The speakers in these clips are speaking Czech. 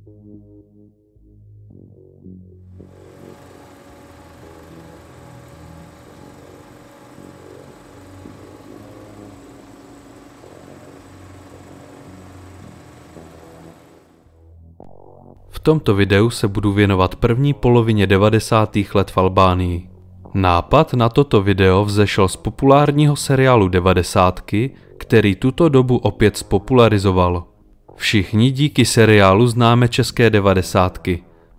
V tomto videu se budu věnovat první polovině 90. let v Albánii. Nápad na toto video vzešel z populárního seriálu 90, který tuto dobu opět spopularizoval. Všichni díky seriálu známe české 90.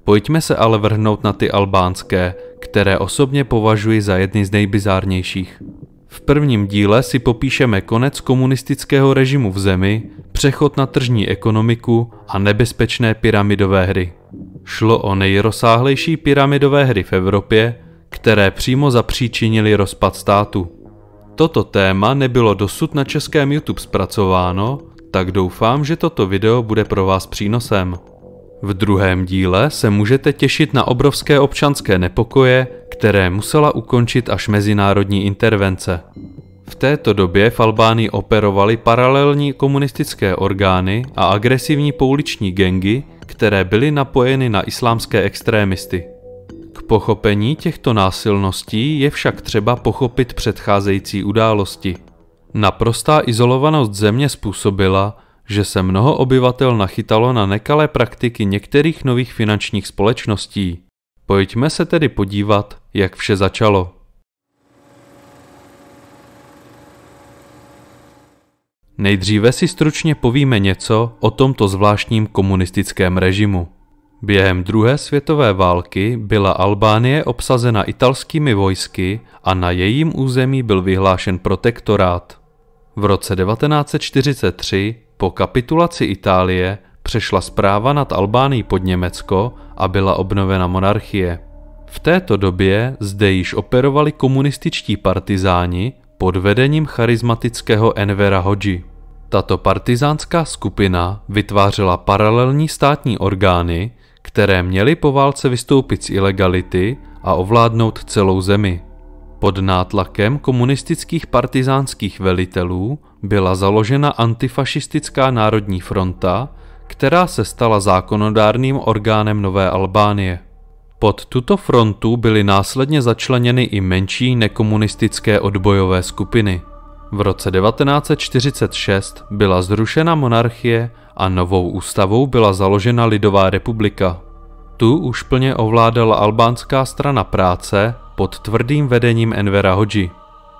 Pojďme se ale vrhnout na ty albánské, které osobně považuji za jedny z nejbizárnějších. V prvním díle si popíšeme konec komunistického režimu v zemi, přechod na tržní ekonomiku a nebezpečné pyramidové hry. Šlo o nejrozsáhlejší pyramidové hry v Evropě, které přímo zapříčinily rozpad státu. Toto téma nebylo dosud na českém YouTube zpracováno, tak doufám, že toto video bude pro vás přínosem. V druhém díle se můžete těšit na obrovské občanské nepokoje, které musela ukončit až mezinárodní intervence. V této době v Albánii operovaly paralelní komunistické orgány a agresivní pouliční gangy, které byly napojeny na islámské extrémisty. K pochopení těchto násilností je však třeba pochopit předcházející události. Naprostá izolovanost země způsobila, že se mnoho obyvatel nachytalo na nekalé praktiky některých nových finančních společností. Pojďme se tedy podívat, jak vše začalo. Nejdříve si stručně povíme něco o tomto zvláštním komunistickém režimu. Během druhé světové války byla Albánie obsazena italskými vojsky a na jejím území byl vyhlášen protektorát. V roce 1943 po kapitulaci Itálie přešla správa nad Albánií pod Německo a byla obnovena monarchie. V této době zde již operovali komunističtí partizáni pod vedením charismatického Envera Hodži. Tato partizánská skupina vytvářela paralelní státní orgány, které měly po válce vystoupit z ilegality a ovládnout celou zemi. Pod nátlakem komunistických partizánských velitelů byla založena antifašistická národní fronta, která se stala zákonodárným orgánem Nové Albánie. Pod tuto frontu byly následně začleněny i menší nekomunistické odbojové skupiny. V roce 1946 byla zrušena monarchie a novou ústavou byla založena Lidová republika. Tu už plně ovládala albánská strana práce pod tvrdým vedením Envera Hodži.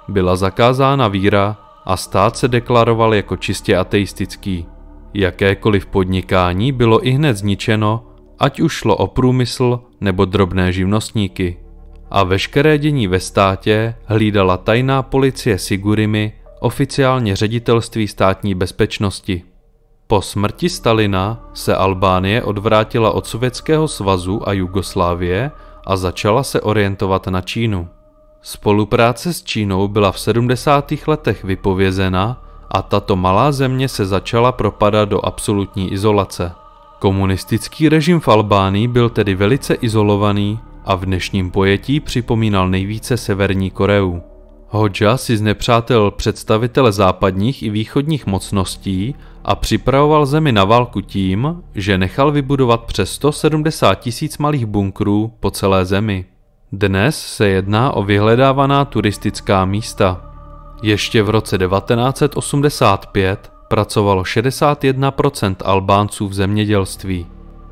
Byla zakázána víra a stát se deklaroval jako čistě ateistický. Jakékoliv podnikání bylo ihned zničeno, ať už šlo o průmysl nebo drobné živnostníky. A veškeré dění ve státě hlídala tajná policie Sigurimi, oficiálně ředitelství státní bezpečnosti. Po smrti Stalina se Albánie odvrátila od Sovětského svazu a Jugoslávie a začala se orientovat na Čínu. Spolupráce s Čínou byla v 70. letech vypovězena a tato malá země se začala propadat do absolutní izolace. Komunistický režim v Albánii byl tedy velice izolovaný a v dnešním pojetí připomínal nejvíce Severní Koreu. Hodža si znepřátelil představitele západních i východních mocností a připravoval zemi na válku tím, že nechal vybudovat přes 170 000 malých bunkrů po celé zemi. Dnes se jedná o vyhledávaná turistická místa. Ještě v roce 1985 pracovalo 61% Albánců v zemědělství.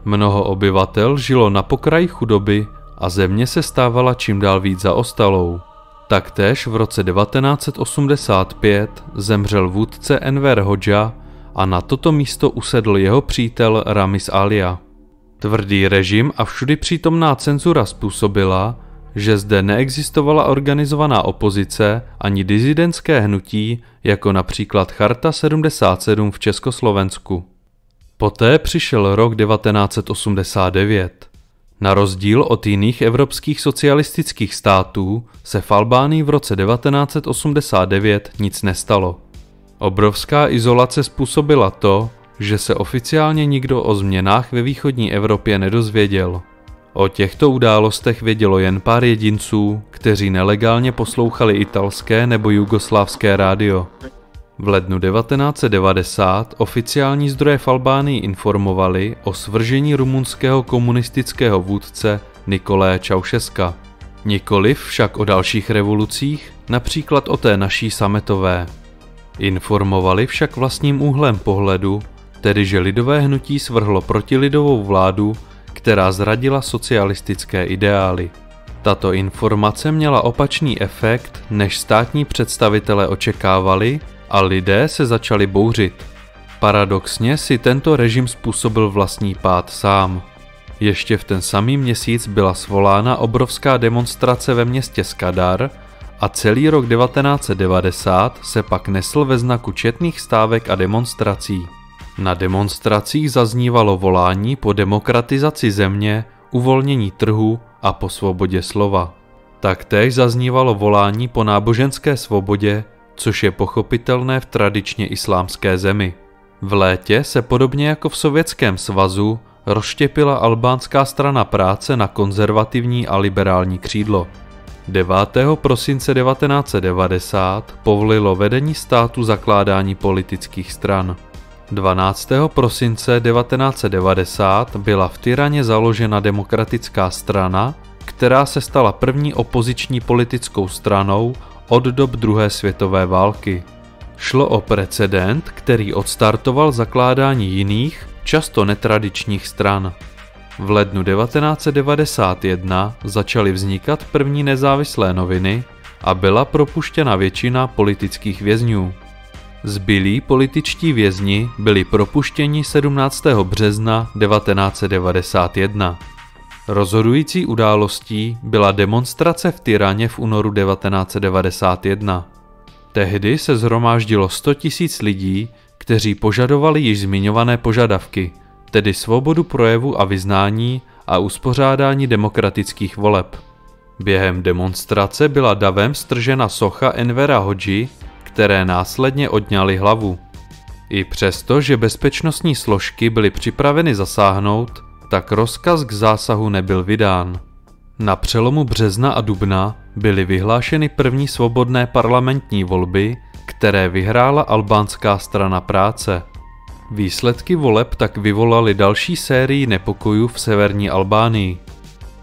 Mnoho obyvatel žilo na pokraji chudoby a země se stávala čím dál víc zaostalou. Taktéž v roce 1985 zemřel vůdce Enver Hodža a na toto místo usedl jeho přítel Ramiz Alia. Tvrdý režim a všudy přítomná cenzura způsobila, že zde neexistovala organizovaná opozice ani disidentské hnutí, jako například Charta 77 v Československu. Poté přišel rok 1989. Na rozdíl od jiných evropských socialistických států se v Albánii v roce 1989 nic nestalo. Obrovská izolace způsobila to, že se oficiálně nikdo o změnách ve východní Evropě nedozvěděl. O těchto událostech vědělo jen pár jedinců, kteří nelegálně poslouchali italské nebo jugoslávské rádio. V lednu 1990 oficiální zdroje v Albánii informovali o svržení rumunského komunistického vůdce Nikolaje Čaušeska. Nikoliv však o dalších revolucích, například o té naší sametové. Informovali však vlastním úhlem pohledu, tedy že lidové hnutí svrhlo protilidovou vládu, která zradila socialistické ideály. Tato informace měla opačný efekt, než státní představitelé očekávali, a lidé se začali bouřit. Paradoxně si tento režim způsobil vlastní pád sám. Ještě v ten samý měsíc byla svolána obrovská demonstrace ve městě Skadar a celý rok 1990 se pak nesl ve znaku četných stávek a demonstrací. Na demonstracích zaznívalo volání po demokratizaci země, uvolnění trhu a po svobodě slova. Taktéž zaznívalo volání po náboženské svobodě, což je pochopitelné v tradičně islámské zemi. V létě se podobně jako v Sovětském svazu rozštěpila albánská strana práce na konzervativní a liberální křídlo. 9. prosince 1990 povolilo vedení státu zakládání politických stran. 12. prosince 1990 byla v Tiraně založena Demokratická strana, která se stala první opoziční politickou stranou od dob druhé světové války. Šlo o precedent, který odstartoval zakládání jiných, často netradičních stran. V lednu 1991 začaly vznikat první nezávislé noviny a byla propuštěna většina politických vězňů. Zbylí političtí vězni byli propuštěni 17. března 1991. Rozhodující událostí byla demonstrace v Tiraně v únoru 1991. Tehdy se shromáždilo 100 000 lidí, kteří požadovali již zmiňované požadavky, tedy svobodu projevu a vyznání a uspořádání demokratických voleb. Během demonstrace byla davem stržena socha Envera Hodži, které následně odňaly hlavu. I přesto, že bezpečnostní složky byly připraveny zasáhnout, tak rozkaz k zásahu nebyl vydán. Na přelomu března a dubna byly vyhlášeny první svobodné parlamentní volby, které vyhrála albánská strana práce. Výsledky voleb tak vyvolaly další sérii nepokojů v severní Albánii.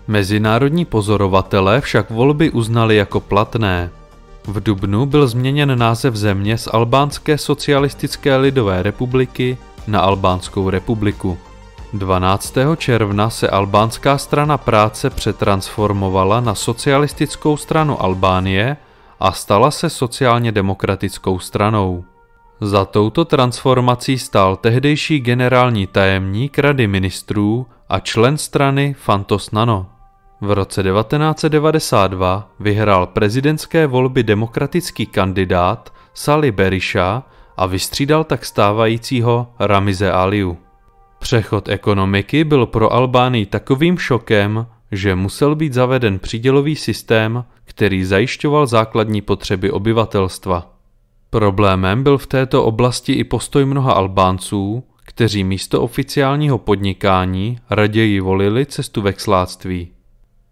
Mezinárodní pozorovatelé však volby uznali jako platné. V dubnu byl změněn název země z Albánské socialistické lidové republiky na Albánskou republiku. 12. června se albánská strana práce přetransformovala na Socialistickou stranu Albánie a stala se sociálně demokratickou stranou. Za touto transformací stál tehdejší generální tajemník Rady ministrů a člen strany Fantos Nano. V roce 1992 vyhrál prezidentské volby demokratický kandidát Sali Berisha a vystřídal tak stávajícího Ramize Aliu. Přechod ekonomiky byl pro Albánii takovým šokem, že musel být zaveden přídělový systém, který zajišťoval základní potřeby obyvatelstva. Problémem byl v této oblasti i postoj mnoha Albánců, kteří místo oficiálního podnikání raději volili cestu veksláctví.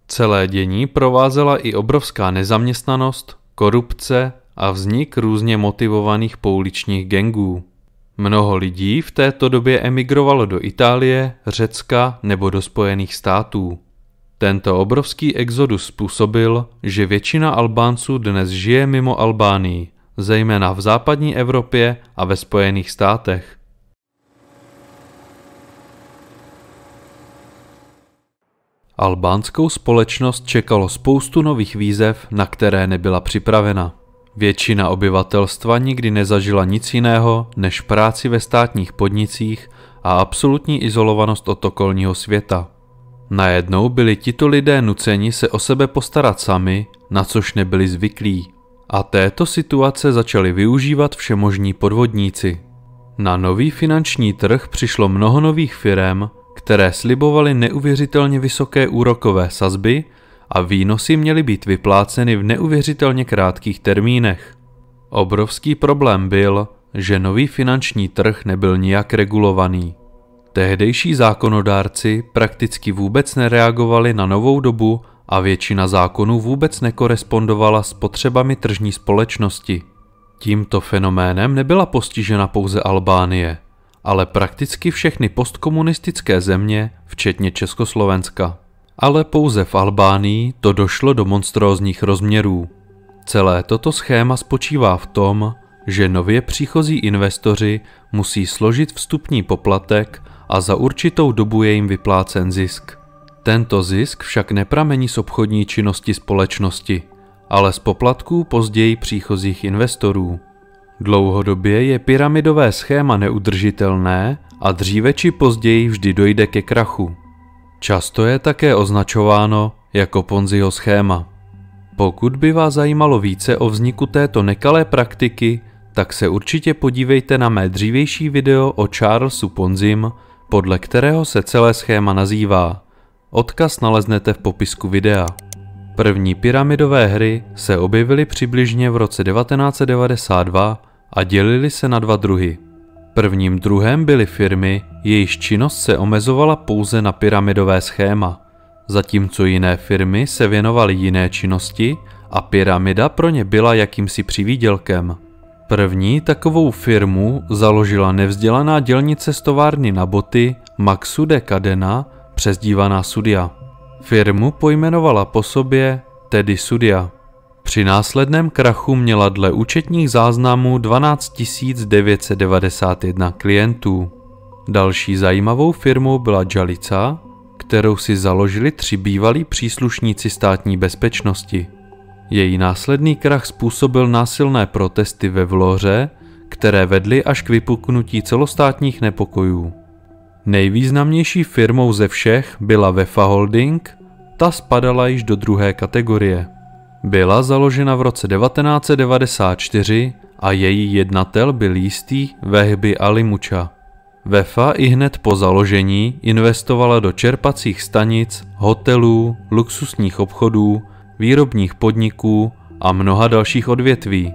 Celé dění provázela i obrovská nezaměstnanost, korupce a vznik různě motivovaných pouličních gangů. Mnoho lidí v této době emigrovalo do Itálie, Řecka nebo do Spojených států. Tento obrovský exodus způsobil, že většina Albánců dnes žije mimo Albánii, zejména v západní Evropě a ve Spojených státech. Albánskou společnost čekalo spoustu nových výzev, na které nebyla připravena. Většina obyvatelstva nikdy nezažila nic jiného než práci ve státních podnicích a absolutní izolovanost od okolního světa. Najednou byli tito lidé nuceni se o sebe postarat sami, na což nebyli zvyklí. A této situace začali využívat všemožní podvodníci. Na nový finanční trh přišlo mnoho nových firem, které slibovaly neuvěřitelně vysoké úrokové sazby a výnosy měly být vypláceny v neuvěřitelně krátkých termínech. Obrovský problém byl, že nový finanční trh nebyl nijak regulovaný. Tehdejší zákonodárci prakticky vůbec nereagovali na novou dobu a většina zákonů vůbec nekorespondovala s potřebami tržní společnosti. Tímto fenoménem nebyla postižena pouze Albánie, ale prakticky všechny postkomunistické země, včetně Československa. Ale pouze v Albánii to došlo do monstrózních rozměrů. Celé toto schéma spočívá v tom, že nově příchozí investoři musí složit vstupní poplatek a za určitou dobu je jim vyplácen zisk. Tento zisk však nepramení z obchodní činnosti společnosti, ale z poplatků později příchozích investorů. Dlouhodobě je pyramidové schéma neudržitelné a dříve či později vždy dojde ke krachu. Často je také označováno jako Ponziho schéma. Pokud by vás zajímalo více o vzniku této nekalé praktiky, tak se určitě podívejte na mé dřívější video o Charlesu Ponzim, podle kterého se celé schéma nazývá. Odkaz naleznete v popisku videa. První pyramidové hry se objevily přibližně v roce 1992 a dělily se na dva druhy. Prvním druhem byly firmy, jejichž činnost se omezovala pouze na pyramidové schéma, zatímco jiné firmy se věnovaly jiné činnosti a pyramida pro ně byla jakýmsi přivýdělkem. První takovou firmu založila nevzdělaná dělnice z továrny na boty Maksude Kadena, přezdívaná Sudia. Firmu pojmenovala po sobě tedy Sudia. Při následném krachu měla dle účetních záznamů 12 991 klientů. Další zajímavou firmou byla Jalica, kterou si založili 3 bývalí příslušníci státní bezpečnosti. Její následný krach způsobil násilné protesty ve Vlóře, které vedly až k vypuknutí celostátních nepokojů. Nejvýznamnější firmou ze všech byla Vefa Holding, ta spadala již do druhé kategorie. Byla založena v roce 1994 a její jednatel byl jistý Vehbi Ali Mucha. Vefa ihned po založení investovala do čerpacích stanic, hotelů, luxusních obchodů, výrobních podniků a mnoha dalších odvětví.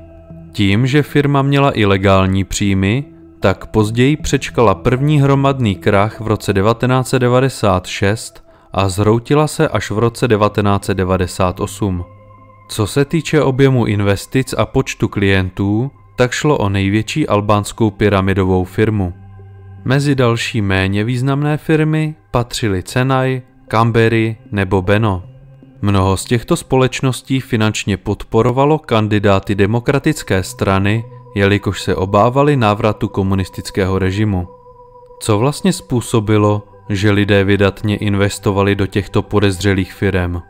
Tím, že firma měla i legální příjmy, tak později přečkala první hromadný krach v roce 1996 a zhroutila se až v roce 1998. Co se týče objemu investic a počtu klientů, tak šlo o největší albánskou pyramidovou firmu. Mezi další méně významné firmy patřily Cenay, Cambery nebo Beno. Mnoho z těchto společností finančně podporovalo kandidáty demokratické strany, jelikož se obávali návratu komunistického režimu. Co vlastně způsobilo, že lidé vydatně investovali do těchto podezřelých firem?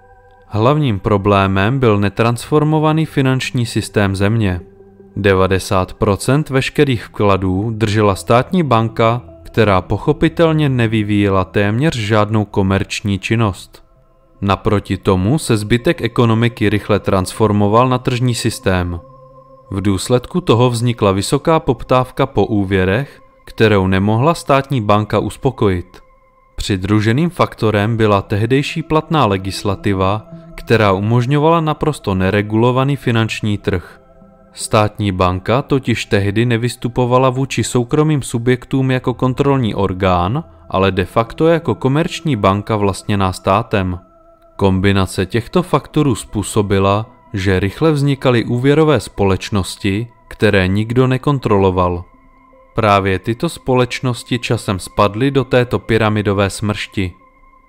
Hlavním problémem byl netransformovaný finanční systém země. 90% veškerých vkladů držela státní banka, která pochopitelně nevyvíjela téměř žádnou komerční činnost. Naproti tomu se zbytek ekonomiky rychle transformoval na tržní systém. V důsledku toho vznikla vysoká poptávka po úvěrech, kterou nemohla státní banka uspokojit. Přidruženým faktorem byla tehdejší platná legislativa, která umožňovala naprosto neregulovaný finanční trh. Státní banka totiž tehdy nevystupovala vůči soukromým subjektům jako kontrolní orgán, ale de facto jako komerční banka vlastněná státem. Kombinace těchto faktorů způsobila, že rychle vznikaly úvěrové společnosti, které nikdo nekontroloval. Právě tyto společnosti časem spadly do této pyramidové smršti.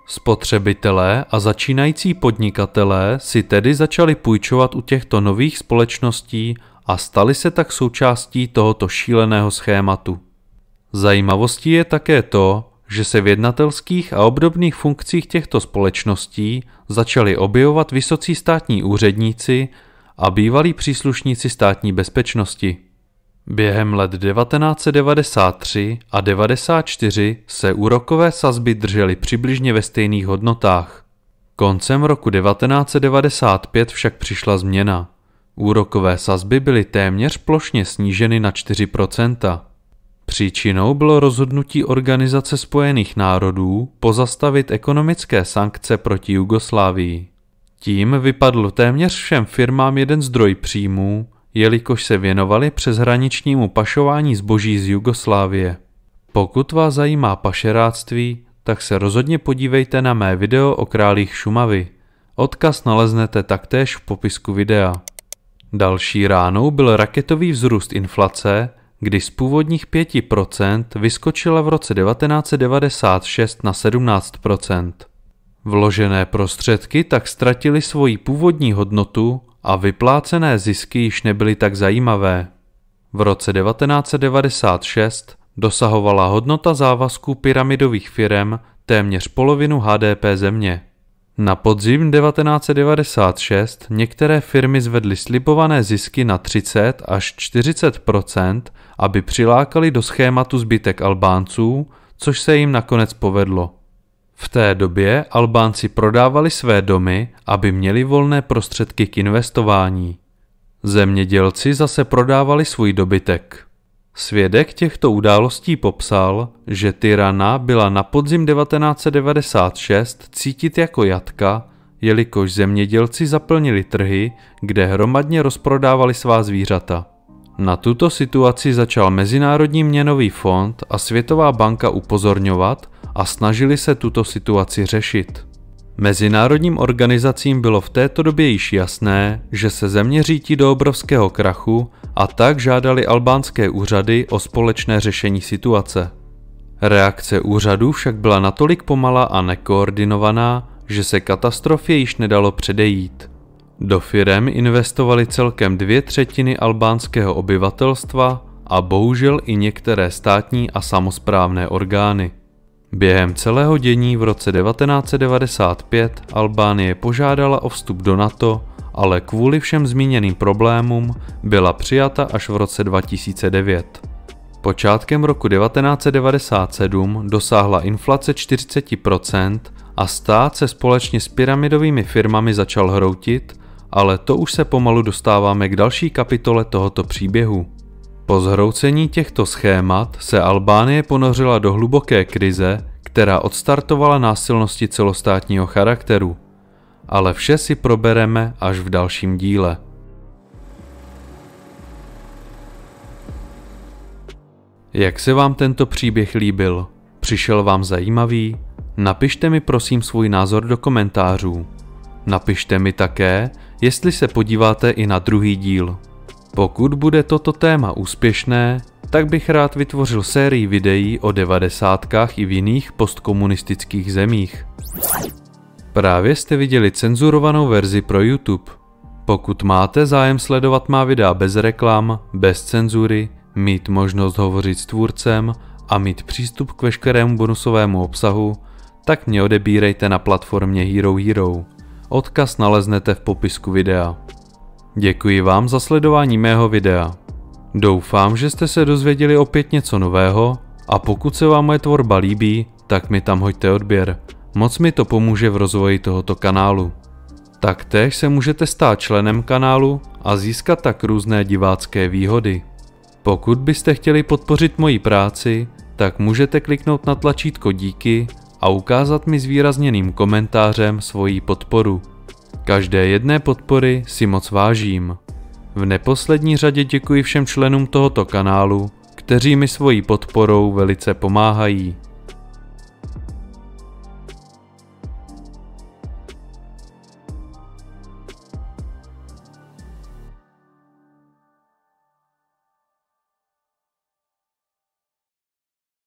Spotřebitelé a začínající podnikatelé si tedy začali půjčovat u těchto nových společností a stali se tak součástí tohoto šíleného schématu. Zajímavostí je také to, že se v jednatelských a obdobných funkcích těchto společností začali objevovat vysocí státní úředníci a bývalí příslušníci státní bezpečnosti. Během let 1993 a 1994 se úrokové sazby držely přibližně ve stejných hodnotách. Koncem roku 1995 však přišla změna. Úrokové sazby byly téměř plošně sníženy na 4%. Příčinou bylo rozhodnutí Organizace spojených národů pozastavit ekonomické sankce proti Jugoslávii. Tím vypadl téměř všem firmám jeden zdroj příjmů, jelikož se věnovali přeshraničnímu pašování zboží z Jugoslávie. Pokud vás zajímá pašeráctví, tak se rozhodně podívejte na mé video o králích Šumavy. Odkaz naleznete taktéž v popisku videa. Další ránou byl raketový vzrůst inflace, kdy z původních 5% vyskočila v roce 1996 na 17%. Vložené prostředky tak ztratily svoji původní hodnotu a vyplácené zisky již nebyly tak zajímavé. V roce 1996 dosahovala hodnota závazků pyramidových firem téměř polovinu HDP země. Na podzim 1996 některé firmy zvedly slibované zisky na 30 až 40%, aby přilákali do schématu zbytek Albánců, což se jim nakonec povedlo. V té době Albánci prodávali své domy, aby měli volné prostředky k investování. Zemědělci zase prodávali svůj dobytek. Svědek těchto událostí popsal, že Tirana byla na podzim 1996 cítit jako jatka, jelikož zemědělci zaplnili trhy, kde hromadně rozprodávali svá zvířata. Na tuto situaci začal Mezinárodní měnový fond a Světová banka upozorňovat a snažili se tuto situaci řešit. Mezinárodním organizacím bylo v této době již jasné, že se země řítí do obrovského krachu, a tak žádali albánské úřady o společné řešení situace. Reakce úřadů však byla natolik pomalá a nekoordinovaná, že se katastrofě již nedalo předejít. Do firem investovali celkem 2/3 albánského obyvatelstva a bohužel i některé státní a samosprávné orgány. Během celého dění v roce 1995 Albánie požádala o vstup do NATO, ale kvůli všem zmíněným problémům byla přijata až v roce 2009. Počátkem roku 1997 dosáhla inflace 40% a stát se společně s pyramidovými firmami začal hroutit, ale to už se pomalu dostáváme k další kapitole tohoto příběhu. Po zhroucení těchto schémat se Albánie ponořila do hluboké krize, která odstartovala násilnosti celostátního charakteru. Ale vše si probereme až v dalším díle. Jak se vám tento příběh líbil? Přišel vám zajímavý? Napište mi prosím svůj názor do komentářů. Napište mi také, jestli se podíváte i na druhý díl. Pokud bude toto téma úspěšné, tak bych rád vytvořil sérii videí o 90kách i v jiných postkomunistických zemích. Právě jste viděli cenzurovanou verzi pro YouTube. Pokud máte zájem sledovat má videa bez reklam, bez cenzury, mít možnost hovořit s tvůrcem a mít přístup k veškerému bonusovému obsahu, tak mě odebírejte na platformě Hero Hero. Odkaz naleznete v popisku videa. Děkuji vám za sledování mého videa. Doufám, že jste se dozvěděli opět něco nového a pokud se vám moje tvorba líbí, tak mi tam hoďte odběr. Moc mi to pomůže v rozvoji tohoto kanálu. Taktéž se můžete stát členem kanálu a získat tak různé divácké výhody. Pokud byste chtěli podpořit moji práci, tak můžete kliknout na tlačítko díky a ukázat mi zvýrazněným komentářem svoji podporu. Každé jedné podpory si moc vážím. V neposlední řadě děkuji všem členům tohoto kanálu, kteří mi svojí podporou velice pomáhají.